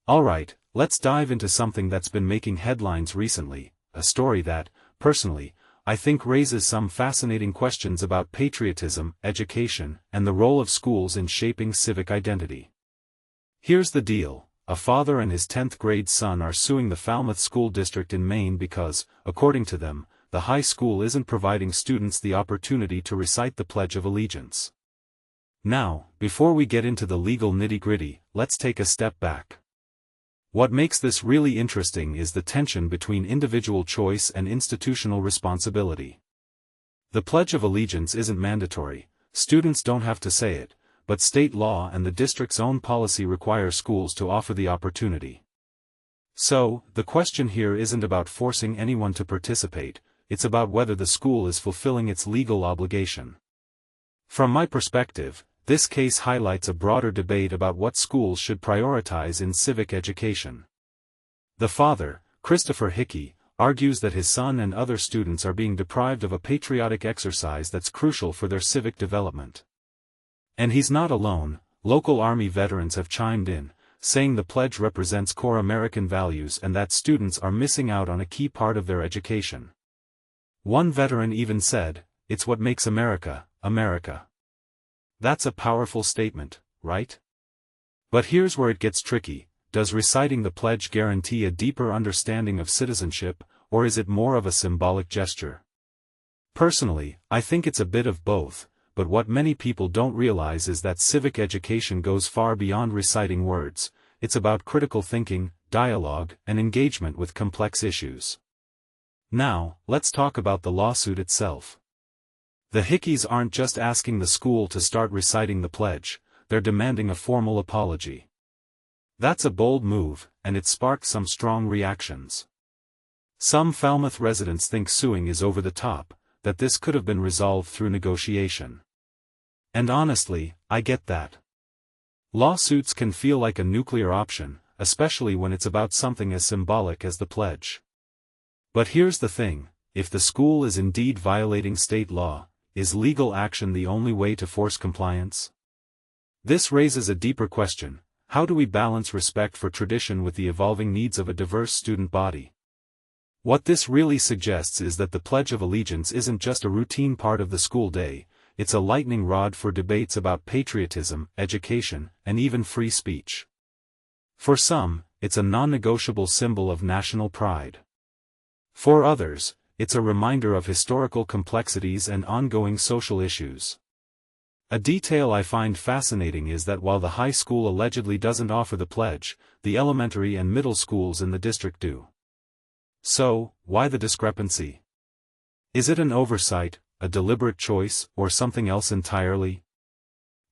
Alright, let's dive into something that's been making headlines recently, a story that, personally, I think raises some fascinating questions about patriotism, education, and the role of schools in shaping civic identity. Here's the deal. A father and his 10th grade son are suing the Falmouth School District in Maine because, according to them, the high school isn't providing students the opportunity to recite the Pledge of Allegiance. Now, before we get into the legal nitty-gritty, let's take a step back. What makes this really interesting is the tension between individual choice and institutional responsibility. The Pledge of Allegiance isn't mandatory, students don't have to say it, but state law and the district's own policy require schools to offer the opportunity. So, the question here isn't about forcing anyone to participate, it's about whether the school is fulfilling its legal obligation. From my perspective, this case highlights a broader debate about what schools should prioritize in civic education. The father, Christopher Hickey, argues that his son and other students are being deprived of a patriotic exercise that's crucial for their civic development. And he's not alone. Local Army veterans have chimed in, saying the pledge represents core American values and that students are missing out on a key part of their education. One veteran even said, "It's what makes America, America." That's a powerful statement, right? But here's where it gets tricky. Does reciting the pledge guarantee a deeper understanding of citizenship, or is it more of a symbolic gesture? Personally, I think it's a bit of both. But what many people don't realize is that civic education goes far beyond reciting words. It's about critical thinking, dialogue, and engagement with complex issues. Now, let's talk about the lawsuit itself. The Hickeys aren't just asking the school to start reciting the pledge, they're demanding a formal apology. That's a bold move, and it sparked some strong reactions. Some Falmouth residents think suing is over the top, that this could have been resolved through negotiation. And honestly, I get that. Lawsuits can feel like a nuclear option, especially when it's about something as symbolic as the pledge. But here's the thing, if the school is indeed violating state law, is legal action the only way to force compliance? This raises a deeper question: how do we balance respect for tradition with the evolving needs of a diverse student body? What this really suggests is that the Pledge of Allegiance isn't just a routine part of the school day, it's a lightning rod for debates about patriotism, education, and even free speech. For some, it's a non-negotiable symbol of national pride. For others, it's a reminder of historical complexities and ongoing social issues. A detail I find fascinating is that while the high school allegedly doesn't offer the pledge, the elementary and middle schools in the district do. So, why the discrepancy? Is it an oversight, a deliberate choice, or something else entirely?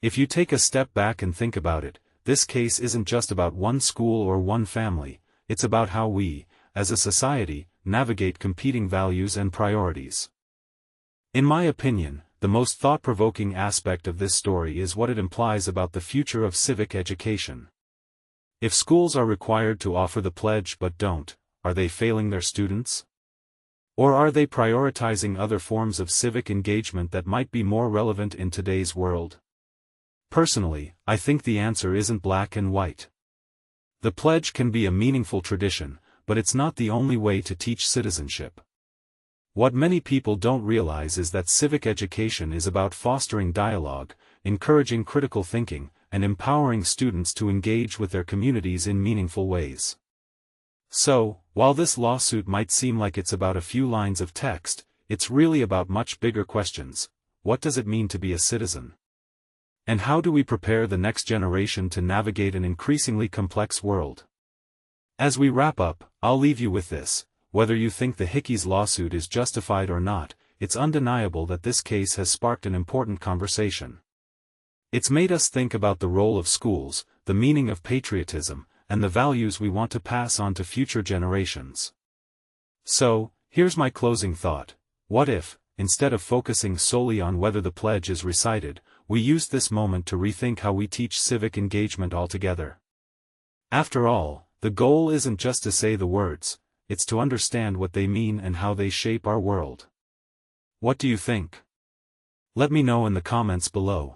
If you take a step back and think about it, this case isn't just about one school or one family, it's about how we, as a society, navigate competing values and priorities. In my opinion, the most thought-provoking aspect of this story is what it implies about the future of civic education. If schools are required to offer the pledge but don't, are they failing their students? Or are they prioritizing other forms of civic engagement that might be more relevant in today's world? Personally, I think the answer isn't black and white. The pledge can be a meaningful tradition, but it's not the only way to teach citizenship. What many people don't realize is that civic education is about fostering dialogue, encouraging critical thinking, and empowering students to engage with their communities in meaningful ways. So, while this lawsuit might seem like it's about a few lines of text, it's really about much bigger questions. What does it mean to be a citizen? And how do we prepare the next generation to navigate an increasingly complex world? As we wrap up, I'll leave you with this: whether you think the Hickeys lawsuit is justified or not, it's undeniable that this case has sparked an important conversation. It's made us think about the role of schools, the meaning of patriotism, and the values we want to pass on to future generations. So, here's my closing thought. What if, instead of focusing solely on whether the pledge is recited, we used this moment to rethink how we teach civic engagement altogether? After all, the goal isn't just to say the words, it's to understand what they mean and how they shape our world. What do you think? Let me know in the comments below.